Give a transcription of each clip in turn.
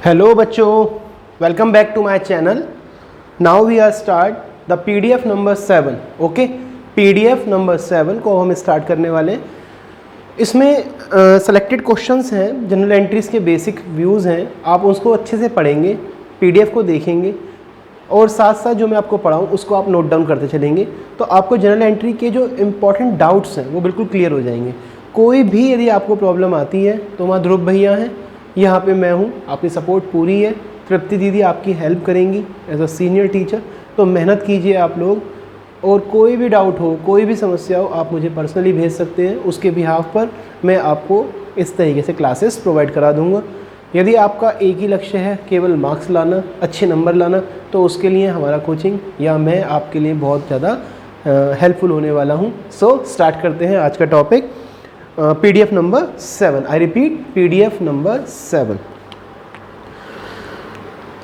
Hello बच्चों, welcome back to my channel. Now we are start the PDF number 7। Okay, PDF number 7 को हम start करने वाले हैं। इसमें सेलेक्टेड क्वेश्चंस हैं, जनरल एंट्रीज के बेसिक व्यूज़ हैं। आप उसको अच्छे से पढ़ेंगे, पीडीएफ को देखेंगे और साथ साथ जो मैं आपको पढ़ाऊँ उसको आप नोट डाउन करते चलेंगे, तो आपको जनरल एंट्री के जो इम्पॉर्टेंट डाउट्स हैं वो बिल्कुल क्लियर हो जाएंगे। कोई भी यदि आपको प्रॉब्लम आती है तो वहाँ ध्रुव भैया हैं, यहाँ पे मैं हूँ, आपकी सपोर्ट पूरी है। तृप्ति दीदी आपकी हेल्प करेंगी एज अ सीनियर टीचर। तो मेहनत कीजिए आप लोग, और कोई भी डाउट हो, कोई भी समस्या हो, आप मुझे पर्सनली भेज सकते हैं। उसके बिहाफ पर मैं आपको इस तरीके से क्लासेस प्रोवाइड करा दूँगा। यदि आपका एक ही लक्ष्य है, केवल मार्क्स लाना, अच्छे नंबर लाना, तो उसके लिए हमारा कोचिंग या मैं आपके लिए बहुत ज़्यादा हेल्पफुल होने वाला हूँ। सो स्टार्ट करते हैं आज का topic, PDF number 7। I repeat, PDF number 7।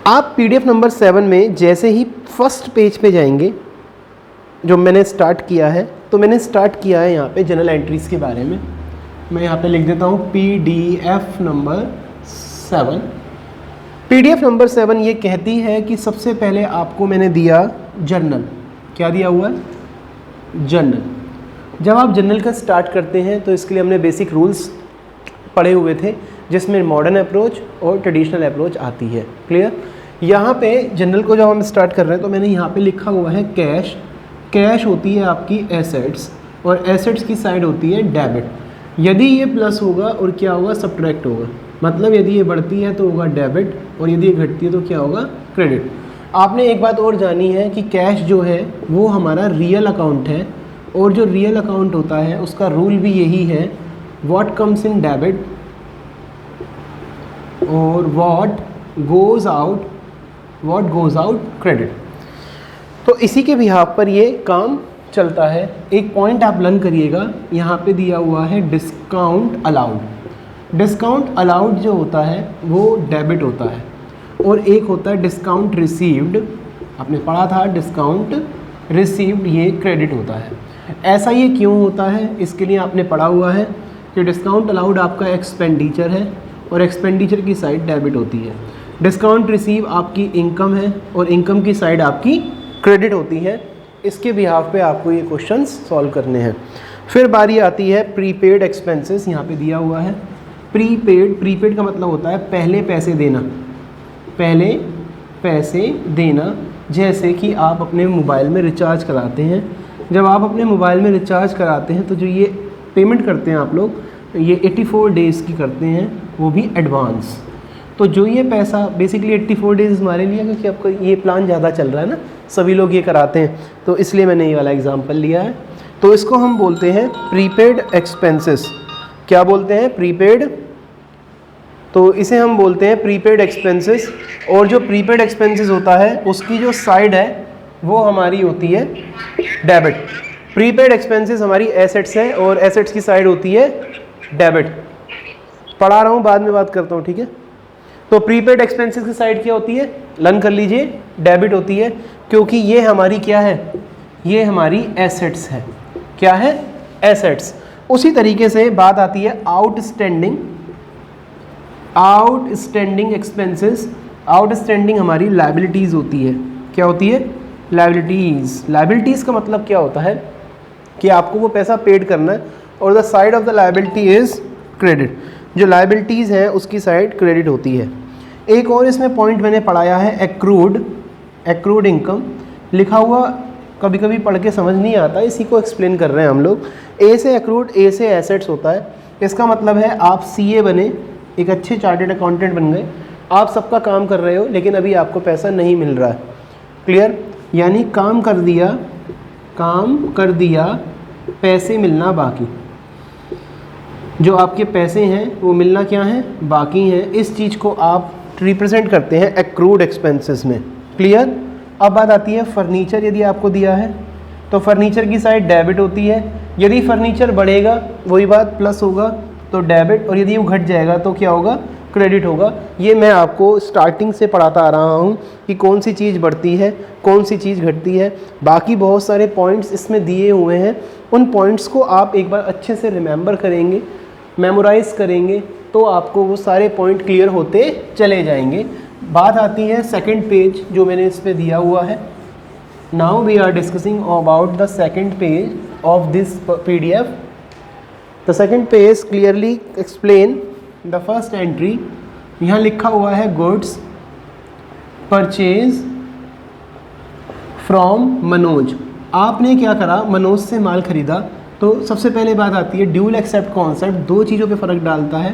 आप पीडीएफ नंबर 7 में जैसे ही फर्स्ट पेज पे जाएंगे, जो मैंने स्टार्ट किया है, तो मैंने स्टार्ट किया है यहाँ पे जनरल एंट्रीज़ के बारे में। मैं यहाँ पे लिख देता हूँ पीडीएफ नंबर 7। पीडीएफ नंबर 7 ये कहती है कि सबसे पहले आपको मैंने दिया जर्नल। क्या दिया हुआ है? जर्नल। जब आप जर्नल का स्टार्ट करते हैं तो इसके लिए हमने बेसिक रूल्स पढ़े हुए थे, जिसमें मॉडर्न अप्रोच और ट्रेडिशनल अप्रोच आती है। क्लियर? यहाँ पे जर्नल को जब हम स्टार्ट कर रहे हैं तो मैंने यहाँ पे लिखा हुआ है कैश। कैश होती है आपकी एसेट्स, और एसेट्स की साइड होती है डेबिट। यदि ये प्लस होगा और क्या होगा, सब्ट्रैक्ट होगा। मतलब यदि ये बढ़ती है तो होगा डेबिट, और यदि ये घटती है तो क्या होगा, क्रेडिट। आपने एक बात और जानी है कि कैश जो है वो हमारा रियल अकाउंट है, और जो रियल अकाउंट होता है उसका रूल भी यही है, व्हाट कम्स इन डेबिट और व्हाट गोज़ आउट क्रेडिट। तो इसी के बिहाफ पर ये काम चलता है। एक पॉइंट आप लर्न करिएगा, यहाँ पे दिया हुआ है डिस्काउंट अलाउड। डिस्काउंट अलाउड जो होता है वो डेबिट होता है, और एक होता है डिस्काउंट रिसीव्ड। आपने पढ़ा था डिस्काउंट रिसीव्ड, ये क्रेडिट होता है। ऐसा ये क्यों होता है, इसके लिए आपने पढ़ा हुआ है कि डिस्काउंट अलाउड आपका एक्सपेंडिचर है, और एक्सपेंडिचर की साइड डेबिट होती है। डिस्काउंट रिसीव आपकी इनकम है, और इनकम की साइड आपकी क्रेडिट होती है। इसके बिहाफ पे आपको ये क्वेश्चंस सॉल्व करने हैं। फिर बारी आती है प्रीपेड एक्सपेंसेस। यहाँ पे दिया हुआ है प्रीपेड। प्रीपेड का मतलब होता है पहले पैसे देना। पहले पैसे देना, जैसे कि आप अपने मोबाइल में रिचार्ज कराते हैं। जब आप अपने मोबाइल में रिचार्ज कराते हैं तो जो ये पेमेंट करते हैं आप लोग, ये 84 डेज़ की करते हैं, वो भी एडवांस। तो जो ये पैसा बेसिकली 84 डेज़ हमारे लिए, क्योंकि आपका ये प्लान ज़्यादा चल रहा है ना, सभी लोग ये कराते हैं, तो इसलिए मैंने ये वाला एग्जांपल लिया है। तो इसको हम बोलते हैं प्रीपेड एक्सपेंसेस। क्या बोलते हैं? प्रीपेड। तो इसे हम बोलते हैं प्रीपेड एक्सपेंसेस। और जो प्रीपेड एक्सपेंसेस होता है उसकी जो साइड है वो हमारी होती है डेबिट। प्रीपेड एक्सपेंसेस हमारी एसेट्स है, और एसेट्स की साइड होती है डेबिट। पढ़ा रहा हूँ, बाद में बात करता हूँ, ठीक है? तो प्रीपेड एक्सपेंसेस की साइड क्या होती है, लर्न कर लीजिए, डेबिट होती है, क्योंकि ये हमारी क्या है, ये हमारी एसेट्स है। क्या है? एसेट्स। उसी तरीके से बात आती है आउटस्टैंडिंग एक्सपेंसेस। आउटस्टैंडिंग हमारी लायबिलिटीज़ होती है। क्या होती है? लायबिलिटीज़। लायबिलिटीज़ का मतलब क्या होता है कि आपको वो पैसा पेड करना है, और the side of the liability is credit. जो लायबिलिटीज़ हैं उसकी साइड क्रेडिट होती है। एक और इसमें पॉइंट मैंने पढ़ाया है एक्रूड इनकम। लिखा हुआ कभी कभी पढ़ के समझ नहीं आता, इसी को एक्सप्लेन कर रहे हैं हम लोग। ए से एक्रूड, ए से एसेट्स होता है। इसका मतलब है आप सीए बने, एक अच्छे चार्टेड अकाउंटेंट बन गए, आप सबका काम कर रहे हो, लेकिन अभी आपको पैसा नहीं मिल रहा है। क्लियर? यानी काम कर दिया, पैसे मिलना बाकी। जो आपके पैसे हैं वो मिलना क्या है, बाकी हैं। इस चीज़ को आप रिप्रेजेंट करते हैं एक्रूड एक्सपेंसेस में। क्लियर? अब बात आती है फर्नीचर। यदि आपको दिया है तो फर्नीचर की साइड डेबिट होती है। यदि फर्नीचर बढ़ेगा, वही बात, प्लस होगा तो डेबिट, और यदि वो घट जाएगा तो क्या होगा, क्रेडिट होगा। ये मैं आपको स्टार्टिंग से पढ़ाता आ रहा हूँ कि कौन सी चीज़ बढ़ती है, कौन सी चीज़ घटती है। बाकी बहुत सारे पॉइंट्स इसमें दिए हुए हैं, उन पॉइंट्स को आप एक बार अच्छे से रिमेंबर करेंगे, मेमोराइज़ करेंगे, तो आपको वो सारे पॉइंट क्लियर होते चले जाएंगे। बात आती है सेकंड पेज जो मैंने इस पे दिया हुआ है। Now we are discussing about the second page of this PDF। The second page clearly explain the first entry. यहाँ लिखा हुआ है गुड्स परचेज फ्रॉम मनोज। आपने क्या करा, मनोज से माल खरीदा। तो सबसे पहले बात आती है ड्यूल एक्सेप्ट कॉन्सेप्ट, दो चीज़ों पे फ़र्क डालता है।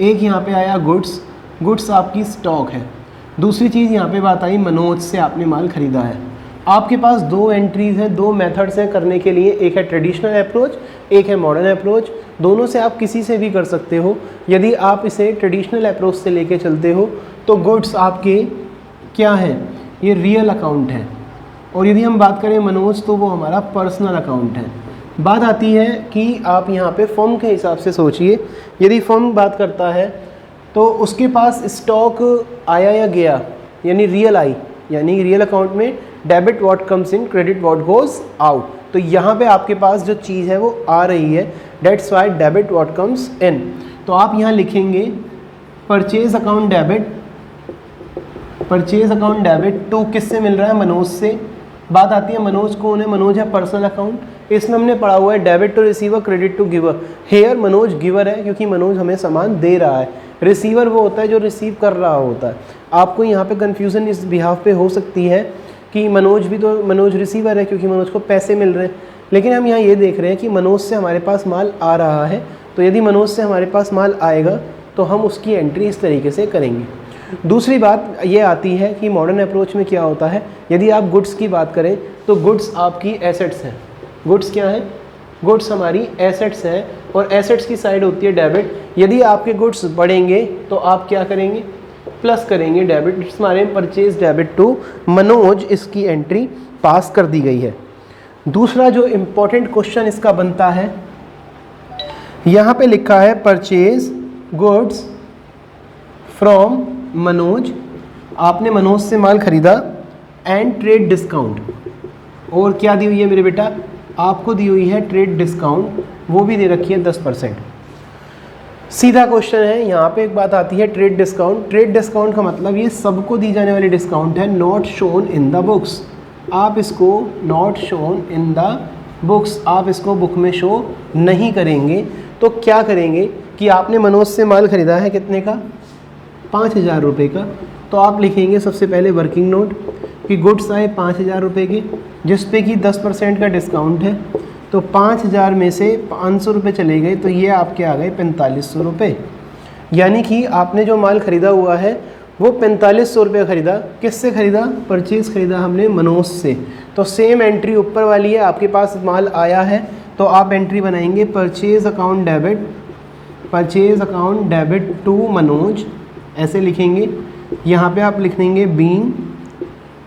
एक यहाँ पे आया गुड्स, गुड्स आपकी स्टॉक है। दूसरी चीज़ यहाँ पे बात आई मनोज से आपने माल खरीदा है। आपके पास दो एंट्रीज़ हैं, दो मेथड्स हैं करने के लिए, एक है ट्रेडिशनल अप्रोच, एक है मॉडर्न अप्रोच। दोनों से आप किसी से भी कर सकते हो। यदि आप इसे ट्रेडिशनल अप्रोच से लेके चलते हो तो गुड्स आपके क्या हैं, ये रियल अकाउंट है, और यदि हम बात करें मनोज तो वो हमारा पर्सनल अकाउंट है। बात आती है कि आप यहाँ पे फर्म के हिसाब से सोचिए। यदि फर्म बात करता है तो उसके पास स्टॉक आया या गया, यानी रियल आई, यानी रियल अकाउंट में debit what comes in, credit what goes out. तो यहाँ पे आपके पास जो चीज़ है वो आ रही है, that's why debit what comes in. तो आप यहाँ लिखेंगे purchase account debit, purchase account debit to किससे मिल रहा है, मनोज से। बात आती है मनोज कौन है, मनोज है पर्सनल अकाउंट। इसमें हमने पढ़ा हुआ है debit to receiver, credit to giver. Here Manoj giver है क्योंकि मनोज हमें सामान दे रहा है, रिसीवर वो होता है जो रिसीव कर रहा होता है। आपको यहाँ पे कन्फ्यूज़न इस बिहाफ पे हो सकती है कि मनोज भी तो, मनोज रिसीवर है क्योंकि मनोज को पैसे मिल रहे हैं, लेकिन हम यहाँ ये देख रहे हैं कि मनोज से हमारे पास माल आ रहा है। तो यदि मनोज से हमारे पास माल आएगा तो हम उसकी एंट्री इस तरीके से करेंगे। दूसरी बात ये आती है कि मॉडर्न अप्रोच में क्या होता है, यदि आप गुड्स की बात करें तो गुड्स आपकी एसेट्स हैं। गुड्स क्या है, गुड्स हमारी एसेट्स हैं, और एसेट्स की साइड होती है डेबिट। यदि आपके गुड्स बढ़ेंगे तो आप क्या करेंगे, प्लस करेंगे डेबिट। इट्स हमारे परचेज डेबिट टू मनोज, इसकी एंट्री पास कर दी गई है। दूसरा जो इम्पोर्टेंट क्वेश्चन इसका बनता है, यहाँ पे लिखा है परचेज गुड्स फ्रॉम मनोज। आपने मनोज से माल खरीदा एंड ट्रेड डिस्काउंट, और क्या दी हुई है मेरे बेटा, आपको दी हुई है ट्रेड डिस्काउंट, वो भी दे रखी है 10%। सीधा क्वेश्चन है, यहाँ पे एक बात आती है ट्रेड डिस्काउंट। ट्रेड डिस्काउंट का मतलब ये सबको दी जाने वाली डिस्काउंट है, not shown in the books. आप इसको not shown in the books, आप इसको बुक में शो नहीं करेंगे। तो क्या करेंगे कि आपने मनोज से माल खरीदा है कितने का, 5,000 रुपये का। तो आप लिखेंगे सबसे पहले वर्किंग नोट कि गुड्स आए 5,000 रुपये के, जिस पे कि 10% का डिस्काउंट है। तो 5,000 में से 500 रुपये चले गए, तो ये आपके आ गए 4500 रुपये। यानी कि आपने जो माल ख़रीदा हुआ है वो 4500 रुपये ख़रीदा। किससे ख़रीदा, परचेज़ ख़रीदा हमने मनोज से। तो सेम एंट्री ऊपर वाली है, आपके पास माल आया है तो आप एंट्री बनाएंगे purchase account debit, purchase account debit to Manoj, ऐसे लिखेंगे। यहाँ पे आप लिख देंगे बीइंग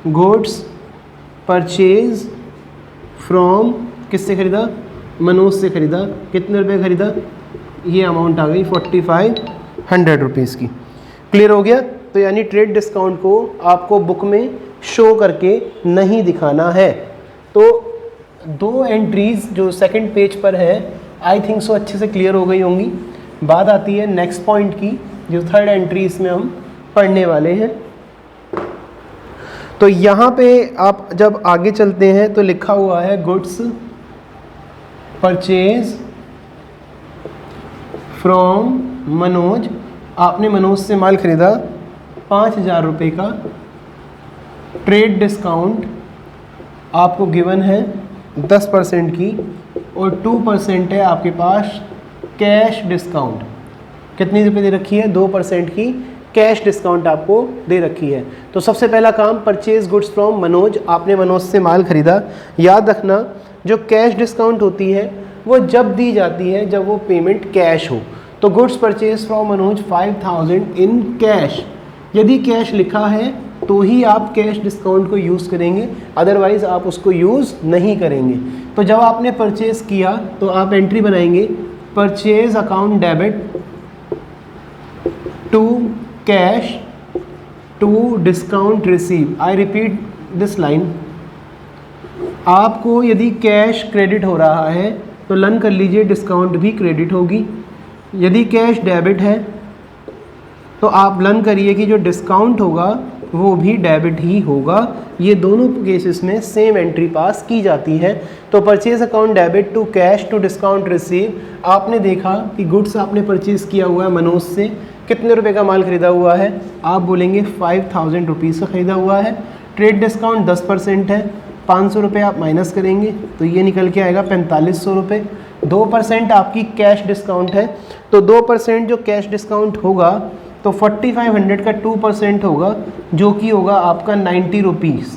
गुड्स परचेज फ्रॉम, किससे ख़रीदा, मनोज से ख़रीदा। कितने रुपए ख़रीदा, ये अमाउंट आ गई 4500 रुपीज़ की। क्लियर हो गया। तो यानी ट्रेड डिस्काउंट को आपको बुक में शो करके नहीं दिखाना है। तो दो एंट्रीज़ जो सेकंड पेज पर है आई थिंक सो अच्छे से क्लियर हो गई होंगी। बात आती है नेक्स्ट पॉइंट की, जो थर्ड एंट्री इसमें हम पढ़ने वाले हैं। तो यहाँ पे आप जब आगे चलते हैं तो लिखा हुआ है गुड्स परचेज फ्रॉम मनोज। आपने मनोज से माल खरीदा 5,000 रुपये का, ट्रेड डिस्काउंट आपको गिवन है 10% की, और 2% है आपके पास कैश डिस्काउंट। कितनी रुपये दे रखी है, 2% की कैश डिस्काउंट आपको दे रखी है। तो सबसे पहला काम परचेज गुड्स फ्रॉम मनोज, आपने मनोज से माल खरीदा। याद रखना जो कैश डिस्काउंट होती है वो जब दी जाती है जब वो पेमेंट कैश हो। तो goods purchase from Manoj 5,000 in cash, यदि कैश लिखा है तो ही आप कैश डिस्काउंट को यूज़ करेंगे, अदरवाइज़ आप उसको यूज़ नहीं करेंगे। तो जब आपने परचेज़ किया तो आप एंट्री बनाएंगे purchase account debit to cash to discount receive. I repeat this line, आपको यदि कैश क्रेडिट हो रहा है तो लर्न कर लीजिए डिस्काउंट भी क्रेडिट होगी। यदि कैश डेबिट है तो आप लर्न करिए कि जो डिस्काउंट होगा वो भी डेबिट ही होगा। ये दोनों केसेस में सेम एंट्री पास की जाती है। तो purchase account debit to cash to discount receive, आपने देखा कि गुड्स आपने परचेज किया हुआ है मनोज से, कितने रुपए का माल खरीदा हुआ है, आप बोलेंगे 5000 रुपीज़ का खरीदा हुआ है। ट्रेड डिस्काउंट 10% है, 500 रुपये आप माइनस करेंगे तो ये निकल के आएगा 4500 रुपये। 2% आपकी कैश डिस्काउंट है, तो 2% जो कैश डिस्काउंट होगा तो 4500 का 2% होगा जो कि होगा आपका 90 रुपीज़।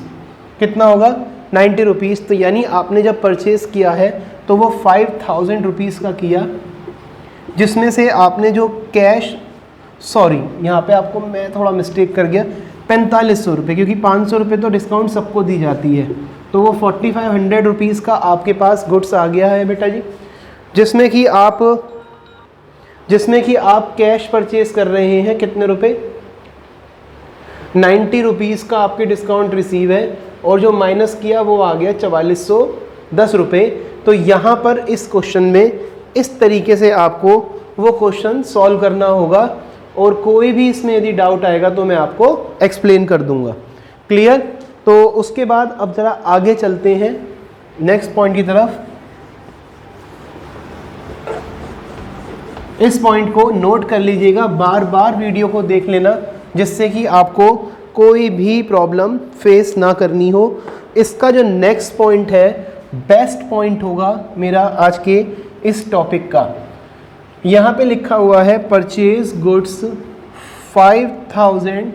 कितना होगा? 90 रुपीज़। तो यानी आपने जब परचेज़ किया है तो वो 5000 रुपीज़ का किया, जिसमें से आपने जो कैश, सॉरी यहाँ पे आपको मैं थोड़ा मिस्टेक कर गया, 4500 रुपये, क्योंकि 500 रुपये तो डिस्काउंट सबको दी जाती है। तो वो 4500 रुपीज़ का आपके पास गुड्स आ गया है बेटा जी, जिसमें कि आप कैश परचेज कर रहे हैं कितने रुपए? 90 रुपीज़ का आपके डिस्काउंट रिसीव है, और जो माइनस किया वो आ गया 4410 रुपये। तो यहाँ पर इस क्वेश्चन में इस तरीके से आपको वो क्वेश्चन सॉल्व करना होगा, और कोई भी इसमें यदि डाउट आएगा तो मैं आपको एक्सप्लेन कर दूंगा। क्लियर? तो उसके बाद अब ज़रा आगे चलते हैं नेक्स्ट पॉइंट की तरफ। इस पॉइंट को नोट कर लीजिएगा, बार बार वीडियो को देख लेना, जिससे कि आपको कोई भी प्रॉब्लम फेस ना करनी हो। इसका जो नेक्स्ट पॉइंट है बेस्ट पॉइंट होगा मेरा आज के इस टॉपिक का। यहाँ पे लिखा हुआ है purchase goods 5000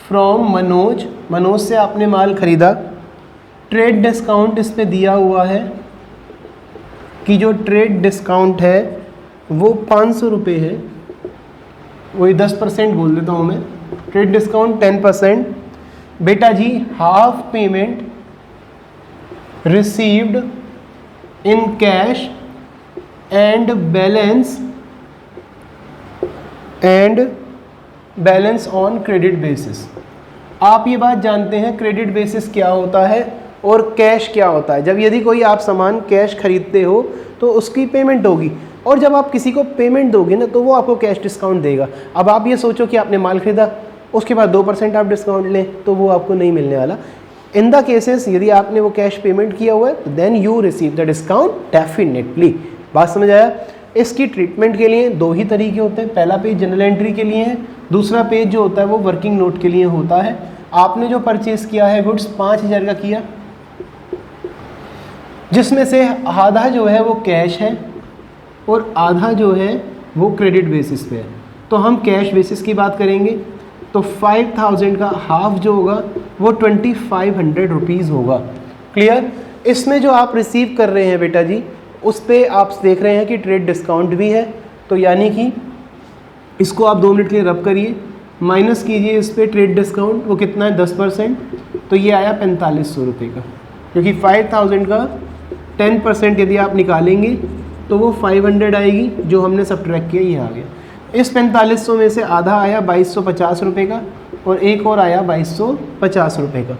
from Manoj, Manoj से आपने माल खरीदा। ट्रेड डिस्काउंट इस पे दिया हुआ है कि जो ट्रेड डिस्काउंट है वो 500 रुपये है, वही 10% बोल देता हूँ मैं, ट्रेड डिस्काउंट 10%। बेटा जी half payment received in cash and balance on credit basis. आप ये बात जानते हैं क्रेडिट बेसिस क्या होता है और कैश क्या होता है। जब यदि कोई आप सामान कैश खरीदते हो तो उसकी पेमेंट होगी, और जब आप किसी को पेमेंट दोगे ना तो वो आपको कैश डिस्काउंट देगा। अब आप ये सोचो कि आपने माल खरीदा, उसके बाद 2% आप डिस्काउंट लें तो वो आपको नहीं मिलने वाला। इन द केसेस यदि आपने वो कैश पेमेंट किया हुआ है then you receive the discount definitely. बात समझ आया? इसकी ट्रीटमेंट के लिए दो ही तरीके होते हैं। पहला पेज जनरल एंट्री के लिए है, दूसरा पेज जो होता है वो वर्किंग नोट के लिए होता है। आपने जो परचेज किया है गुड्स 5000 का किया, जिसमें से आधा जो है वो कैश है और आधा जो है वो क्रेडिट बेसिस पे है। तो हम कैश बेसिस की बात करेंगे तो 5000 का हाफ जो होगा वो 2500 रुपीज़ होगा। क्लियर? इसमें जो आप रिसीव कर रहे हैं बेटा जी उस पे आप देख रहे हैं कि ट्रेड डिस्काउंट भी है, तो यानी कि इसको आप 2 मिनट के लिए रब करिए, माइनस कीजिए इस पे ट्रेड डिस्काउंट, वो कितना है 10%, तो ये आया 4500 रुपये का, क्योंकि 5000 का 10% यदि आप निकालेंगे तो वो 500 आएगी, जो हमने सब्ट्रैक्ट किया ये आ गया। इस 4500 में से आधा आया 2250 रुपये का और एक और आया 2250 रुपये का।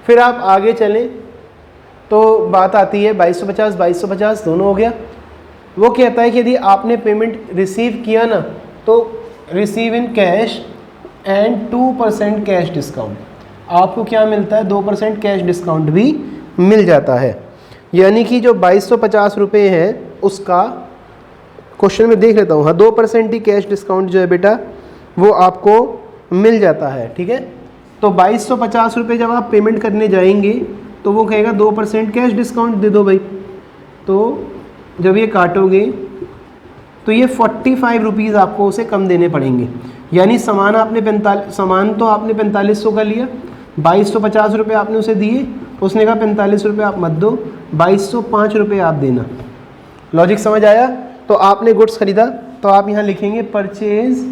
फिर आप आगे चलें तो बात आती है 2250 दोनों हो गया। वो कहता है कि यदि आपने पेमेंट रिसीव किया ना तो receive in cash and 2% cash discount, आपको क्या मिलता है? 2% कैश डिस्काउंट भी मिल जाता है। यानी कि जो 2250 रुपये है उसका क्वेश्चन में देख लेता हूँ, हाँ 2% ही कैश डिस्काउंट जो है बेटा वो आपको मिल जाता है। ठीक है, तो 2250 रुपये जब आप पेमेंट करने जाएंगे तो वो कहेगा 2% कैश डिस्काउंट दे दो भाई। तो जब ये काटोगे तो ये 45 रुपीज़ आपको उसे कम देने पड़ेंगे। यानी सामान तो आपने 4500 का लिया, 2250 रुपये आपने उसे दिए, उसने कहा 45 रुपये आप मत दो, 2205 रुपये आप देना। लॉजिक समझ आया? तो आपने गुड्स खरीदा तो आप यहाँ लिखेंगे परचेज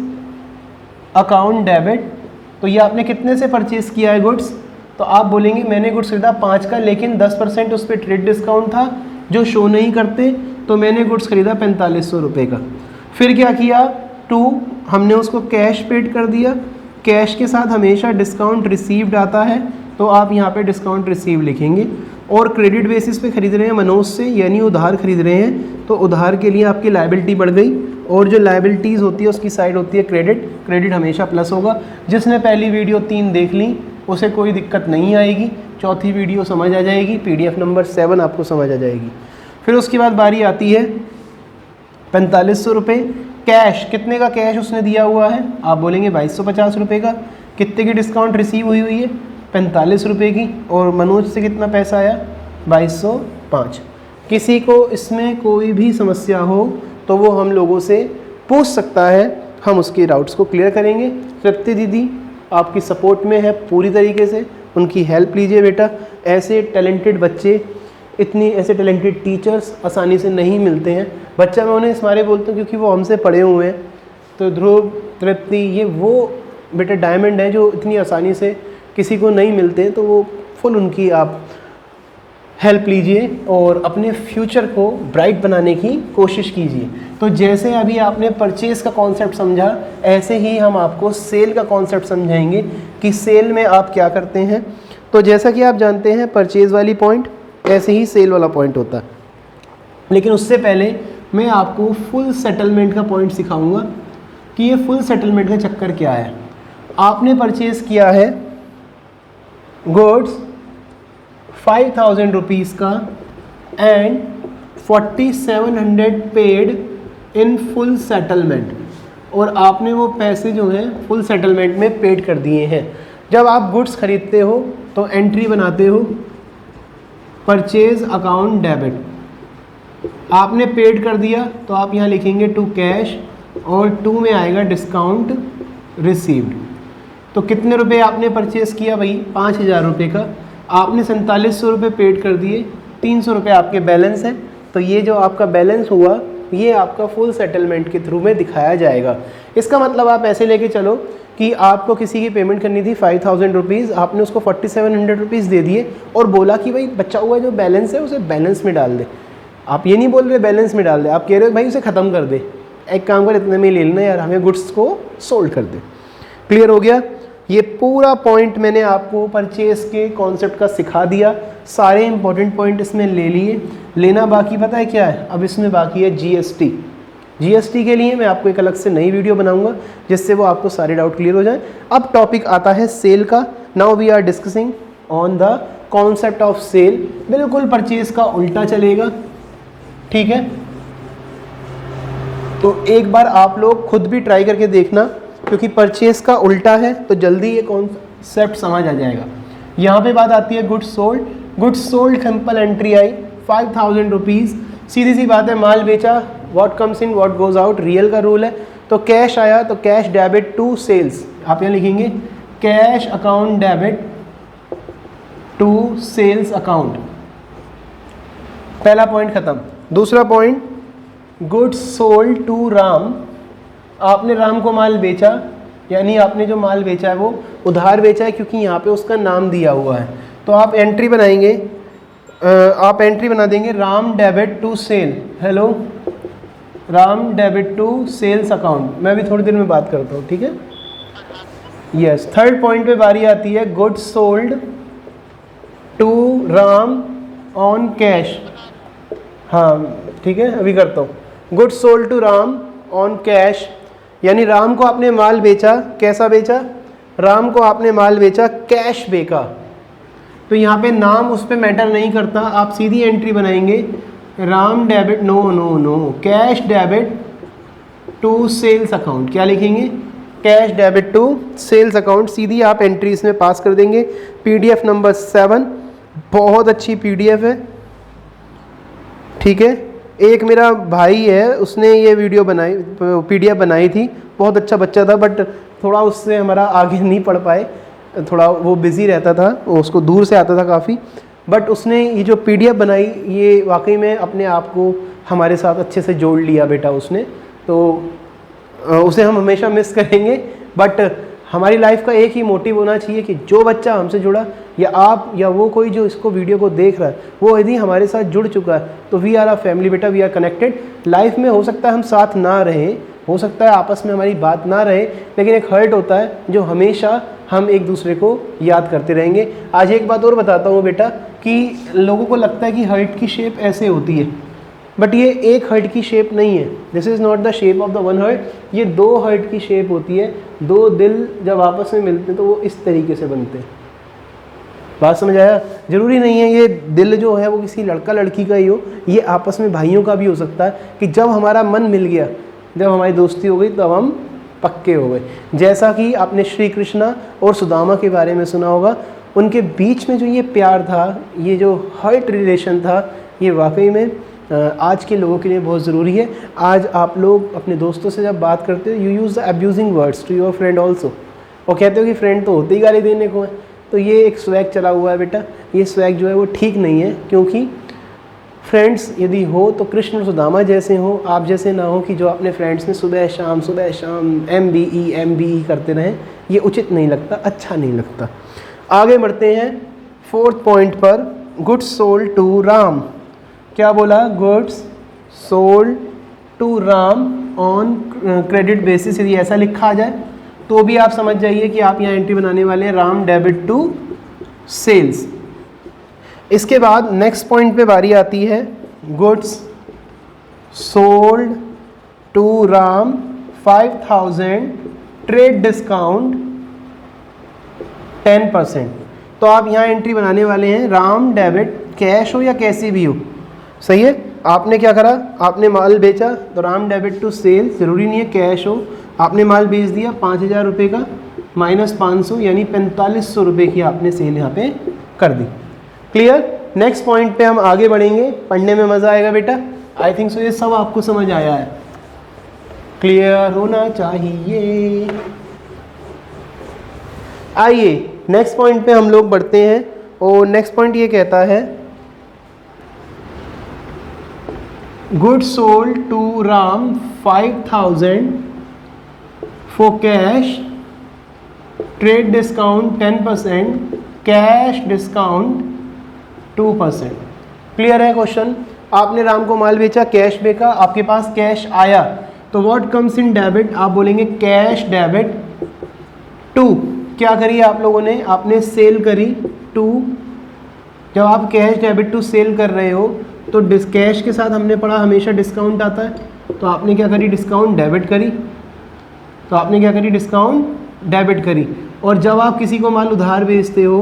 अकाउंट डेबिट। तो ये आपने कितने से परचेज किया है गुड्स? तो आप बोलेंगे मैंने गुड्स खरीदा 5 का, लेकिन 10% उस पर ट्रेड डिस्काउंट था जो शो नहीं करते, तो मैंने गुड्स खरीदा 4500 रुपये का। फिर क्या किया? 2 हमने उसको कैश पेड कर दिया, कैश के साथ हमेशा डिस्काउंट रिसीव्ड आता है तो आप यहाँ पे डिस्काउंट रिसीव लिखेंगे। और क्रेडिट बेसिस पे खरीद रहे हैं मनोज से, यानी उधार खरीद रहे हैं, तो उधार के लिए आपकी लायबिलिटी बढ़ गई और जो लायबिलिटीज़ होती है उसकी साइड होती है क्रेडिट। क्रेडिट हमेशा प्लस होगा। जिसने पहली वीडियो 3 देख ली उसे कोई दिक्कत नहीं आएगी, चौथी वीडियो समझ आ जाएगी, PDF नंबर 7 आपको समझ आ जाएगी। फिर उसके बाद बारी आती है 4500 रुपये कैश। कितने का कैश उसने दिया हुआ है? आप बोलेंगे 2250 रुपये का। कितने की डिस्काउंट रिसीव हुई है? 45 रुपये की। और मनोज से कितना पैसा आया? 2205। किसी को इसमें कोई भी समस्या हो तो वो हम लोगों से पूछ सकता है, हम उसके डाउट्स को क्लियर करेंगे। तृप्ति दीदी आपकी सपोर्ट में है पूरी तरीके से, उनकी हेल्प लीजिए बेटा। ऐसे टैलेंटेड बच्चे, इतनी ऐसे टैलेंटेड टीचर्स आसानी से नहीं मिलते हैं। बच्चा मैं उन्हें इस मारे बोलता हूँ क्योंकि वो हमसे पढ़े हुए हैं। तो ध्रुव, तृप्ति, ये वो बेटा डायमंड है जो इतनी आसानी से किसी को नहीं मिलते हैं। तो वो फुल उनकी आप हेल्प लीजिए और अपने फ्यूचर को ब्राइट बनाने की कोशिश कीजिए। तो जैसे अभी आपने परचेज़ का कॉन्सेप्ट समझा, ऐसे ही हम आपको सेल का कॉन्सेप्ट समझाएंगे कि सेल में आप क्या करते हैं। तो जैसा कि आप जानते हैं परचेज़ वाली पॉइंट, ऐसे ही सेल वाला पॉइंट होता है। लेकिन उससे पहले मैं आपको फुल सेटलमेंट का पॉइंट सिखाऊंगा कि ये फुल सेटलमेंट का चक्कर क्या है। आपने परचेज़ किया है गुड्स 5000 रुपीज़ का and 4700 paid in full settlement, और आपने वो पैसे जो हैं फुल सेटलमेंट में पेड कर दिए हैं। जब आप गुड्स खरीदते हो तो एंट्री बनाते हो परचेज अकाउंट डेबिट। आपने पेड कर दिया तो आप यहाँ लिखेंगे टू कैश और टू में आएगा डिस्काउंट रिसीव्ड। तो कितने रुपए आपने परचेज़ किया भाई? 5000 रुपये का। आपने 4700 रुपये पेड कर दिए, 300 रुपये आपके बैलेंस है। तो ये जो आपका बैलेंस हुआ ये आपका फुल सेटलमेंट के थ्रू में दिखाया जाएगा। इसका मतलब आप ऐसे लेके चलो कि आपको किसी की पेमेंट करनी थी 5000 रुपीज़, आपने उसको 4700 रुपीज़ दे दिए और बोला कि भाई बचा हुआ जो बैलेंस है उसे बैलेंस में डाल दे। आप ये नहीं बोल रहे बैलेंस में डाल दे, आप कह रहे हो भाई उसे ख़त्म कर दे, एक काम कर इतने में ले लेना यार, हमें गुड्स को सोल्ड कर दे। क्लियर हो गया? ये पूरा पॉइंट मैंने आपको परचेस के कॉन्सेप्ट का सिखा दिया। सारे इंपॉर्टेंट पॉइंट इसमें ले लिए। लेना बाकी पता है क्या है? अब इसमें बाकी है GST। GST के लिए मैं आपको एक अलग से नई वीडियो बनाऊंगा जिससे वो आपको सारे डाउट क्लियर हो जाए। अब टॉपिक आता है सेल का। Now we are discussing on the concept of sale. बिल्कुल परचेज का उल्टा चलेगा, ठीक है? तो एक बार आप लोग खुद भी ट्राई करके देखना, क्योंकि परचेज का उल्टा है तो जल्दी ये कॉन्सेप्ट समझ आ जाएगा। यहाँ पे बात आती है goods sold. Goods sold simple entry आई 5000 रुपीज़। सीधी सी बात है, माल बेचा, what comes in what goes out, real का रूल है। तो कैश आया तो कैश डेबिट टू सेल्स, आप यहाँ लिखेंगे cash account debit to sales account. पहला पॉइंट खत्म। दूसरा point, goods sold to Ram. आपने राम को माल बेचा, यानी आपने जो माल बेचा है वो उधार बेचा है, क्योंकि यहाँ पे उसका नाम दिया हुआ है। तो आप एंट्री बनाएंगे, आप एंट्री बना देंगे Ram debit to sale. Hello, Ram debit to sales account. मैं भी थोड़ी देर में बात करता हूँ, ठीक है? यस। थर्ड पॉइंट पे बारी आती है goods sold to Ram on cash. हाँ ठीक है, अभी करता हूँ। Goods sold to Ram on cash, यानी राम को आपने माल बेचा। कैसा बेचा? राम को आपने माल बेचा कैश बेचा। तो यहाँ पे नाम उस पर मैटर नहीं करता, आप सीधी एंट्री बनाएंगे Ram debit no cash debit to sales account. क्या लिखेंगे? Cash debit to sales account. सीधी आप एंट्री इसमें पास कर देंगे। PDF नंबर 7, बहुत अच्छी PDF है, ठीक है? एक मेरा भाई है, उसने ये वीडियो बनाई, PDF बनाई थी। बहुत अच्छा बच्चा था, बट थोड़ा उससे हमारा आगे नहीं पढ़ पाए, थोड़ा वो बिज़ी रहता था, उसको दूर से आता था काफ़ी। बट उसने ये जो PDF बनाई, ये वाकई में अपने आप को हमारे साथ अच्छे से जोड़ लिया बेटा उसने। तो उसे हम हमेशा मिस करेंगे, बट हमारी लाइफ का एक ही मोटिव होना चाहिए कि जो बच्चा हमसे जुड़ा, या आप या वो कोई जो इसको वीडियो को देख रहा है, वो यदि हमारे साथ जुड़ चुका है तो वी आर अ फैमिली बेटा, वी आर कनेक्टेड। लाइफ में हो सकता है हम साथ ना रहें, हो सकता है आपस में हमारी बात ना रहे, लेकिन एक हर्ट होता है जो हमेशा हम एक दूसरे को याद करते रहेंगे। आज एक बात और बताता हूँ बेटा, कि लोगों को लगता है कि हर्ट की शेप ऐसे होती है, बट ये एक हर्ट की शेप नहीं है, this is not the shape of the one heart, ये 2 हर्ट की शेप होती है। 2 दिल जब आपस में मिलते हैं तो वो इस तरीके से बनते हैं। बात समझ आया? जरूरी नहीं है ये दिल जो है वो किसी लड़का लड़की का ही हो, ये आपस में भाइयों का भी हो सकता है कि जब हमारा मन मिल गया, जब हमारी दोस्ती हो गई तब हम पक्के हो गए। जैसा कि आपने श्री कृष्णा और सुदामा के बारे में सुना होगा, उनके बीच में जो ये प्यार था, ये जो हर्ट रिलेशन था, ये वाकई में आज के लोगों के लिए बहुत ज़रूरी है। आज आप लोग अपने दोस्तों से जब बात करते हो, you use the abusing words to your friend also, और कहते हो कि फ्रेंड तो होते ही गाली देने को है। तो ये एक स्वैग चला हुआ है बेटा, ये स्वैग जो है वो ठीक नहीं है, क्योंकि फ्रेंड्स यदि हो तो कृष्ण और सुदामा जैसे हो, आप जैसे ना हो कि जो अपने फ्रेंड्स में सुबह शाम MBE करते रहें। ये उचित नहीं लगता, अच्छा नहीं लगता। आगे बढ़ते हैं 4th पॉइंट पर, गुड्स सोल्ड टू राम। क्या बोला? Goods sold to Ram on credit basis. यदि ऐसा लिखा आ जाए तो भी आप समझ जाइए कि आप यहाँ एंट्री बनाने वाले हैं राम डेबिट टू सेल्स। इसके बाद नेक्स्ट पॉइंट पे बारी आती है, goods sold to Ram 5000 trade discount 10%। तो आप यहाँ एंट्री बनाने वाले हैं राम डेबिट, कैश हो या कैसी भी हो, सही है। आपने क्या करा? आपने माल बेचा तो राम डेबिट टू सेल, ज़रूरी नहीं है कैश हो। आपने माल बेच दिया 5000 रुपये का, माइनस 500 यानी 4500 रुपये की आपने सेल यहाँ पे कर दी। क्लियर? नेक्स्ट पॉइंट पे हम आगे बढ़ेंगे, पढ़ने में मज़ा आएगा बेटा। आई थिंक सो ये सब आपको समझ आया है, क्लियर होना चाहिए। आइए नेक्स्ट पॉइंट पे हम लोग बढ़ते हैं, और नेक्स्ट पॉइंट ये कहता है, goods sold to Ram 5000 for cash, trade discount 10%, cash discount 2%। Clear है क्वेश्चन? आपने राम को माल बेचा, कैश बेचा, आपके पास कैश आया, तो व्हाट कम्स इन डेबिट? आप बोलेंगे कैश डेबिट टू। क्या करी आप लोगों ने? आपने सेल करी टू। जब आप कैश डेबिट टू सेल कर रहे हो तो कैश के साथ हमने पढ़ा हमेशा डिस्काउंट आता है, तो आपने क्या करी? डिस्काउंट डेबिट करी। तो आपने क्या करी? डिस्काउंट डेबिट करी। और जब आप किसी को माल उधार बेचते हो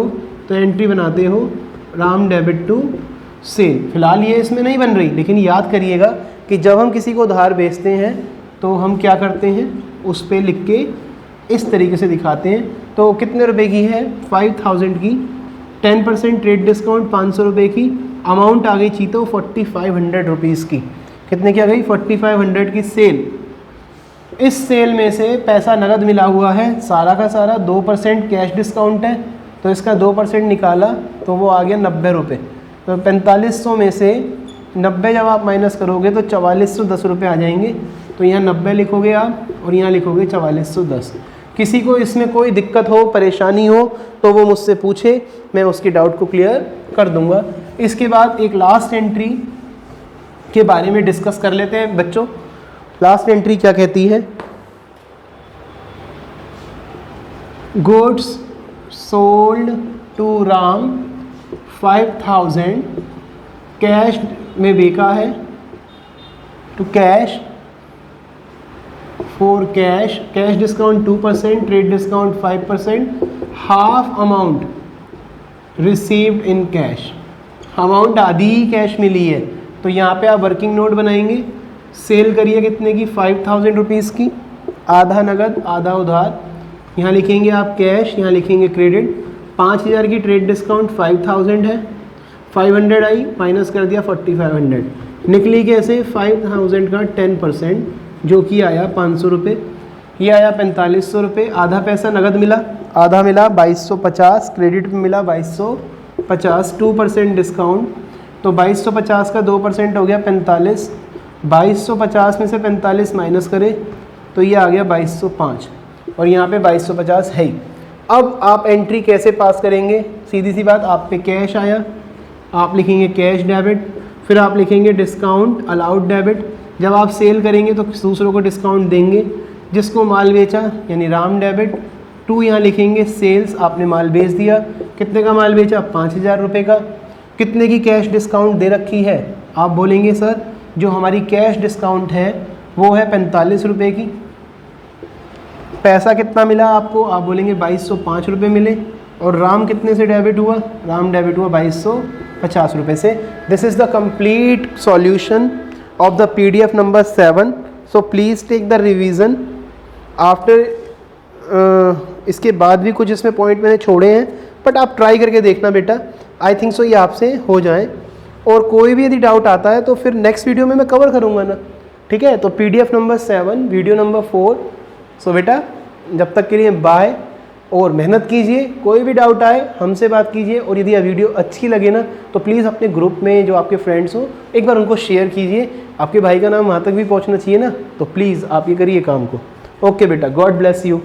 तो एंट्री बनाते हो राम डेबिट टू सेल। फिलहाल ये इसमें नहीं बन रही, लेकिन याद करिएगा कि जब हम किसी को उधार बेचते हैं तो हम क्या करते हैं? उस पर लिख के इस तरीके से दिखाते हैं। तो कितने रुपए की है? 5000 की, 10% ट्रेड डिस्काउंट 500 रुपये की, अमाउंट आ गई चीतो 4500 रुपीज़ की। कितने की आ गई? 4500 की सेल। इस सेल में से पैसा नगद मिला हुआ है सारा का सारा, 2% कैश डिस्काउंट है, तो इसका 2% निकाला तो वो आ गया 90 रुपये। तो 4500 में से 90 जब आप माइनस करोगे तो 4410 रुपये आ जाएंगे। तो यहाँ 90 लिखोगे आप और यहाँ लिखोगे 4410। किसी को इसमें कोई दिक्कत हो, परेशानी हो तो वो मुझसे पूछे, मैं उसकी डाउट को क्लियर कर दूंगा। इसके बाद एक लास्ट एंट्री के बारे में डिस्कस कर लेते हैं बच्चों। लास्ट एंट्री क्या कहती है? Goods sold to Ram 5000, cash में बेचा है to cash for cash, cash discount 2%, trade discount 5%, half amount received in cash. Amount आधी ही कैश मिली है, तो यहाँ पे आप वर्किंग नोट बनाएंगे। सेल करिए कितने की? 5000 रुपीज़ की, आधा नगद आधा उधार। यहाँ लिखेंगे आप कैश, यहाँ लिखेंगे क्रेडिट। 5000 की ट्रेड डिस्काउंट 5000 है, 500 आई, माइनस कर दिया 4500। निकली कैसे? 5000 का 10% जो कि आया 500 रुपये, ये आया 4500 रुपये। आधा पैसा नगद मिला, आधा मिला 2250, क्रेडिट में मिला 2250, 2% डिस्काउंट, तो 2250 का 2% हो गया 45। 2250 में से 45 माइनस करें तो ये आ गया 2205, और यहाँ पे 2250 है ही। अब आप एंट्री कैसे पास करेंगे? सीधी सी बात, आप पे कैश आया, आप लिखेंगे कैश डेबिट, फिर आप लिखेंगे डिस्काउंट अलाउड डेबिट। जब आप सेल करेंगे तो दूसरों को डिस्काउंट देंगे, जिसको माल बेचा यानी राम डेबिट टू, यहाँ लिखेंगे सेल्स, आपने माल बेच दिया। कितने का माल बेचा? 5000 रुपये का। कितने की कैश डिस्काउंट दे रखी है? आप बोलेंगे सर जो हमारी कैश डिस्काउंट है वो है 45 रुपये की। पैसा कितना मिला आपको, आप बोलेंगे 2205 रुपये मिले। और राम कितने से डेबिट हुआ, राम डेबिट हुआ 2250 रुपये से। This is the complete solution of the PDF number 7। So please take the revision after. इसके बाद भी कुछ इसमें पॉइंट मैंने छोड़े हैं, बट आप ट्राई करके देखना बेटा, आई थिंक सो ये आपसे हो जाए। और कोई भी यदि डाउट आता है तो फिर नेक्स्ट वीडियो में मैं कवर करूँगा ना, ठीक है। तो PDF नंबर 7, वीडियो नंबर 4। सो बेटा जब तक के लिए बाय, और मेहनत कीजिए। कोई भी डाउट आए हमसे बात कीजिए, और यदि यह वीडियो अच्छी लगे ना तो प्लीज़ अपने ग्रुप में जो आपके फ्रेंड्स हो एक बार उनको शेयर कीजिए। आपके भाई का नाम वहाँ तक भी पहुँचना चाहिए ना, तो प्लीज़ आप ये करिए काम को। ओके बेटा, गॉड ब्लेस यू।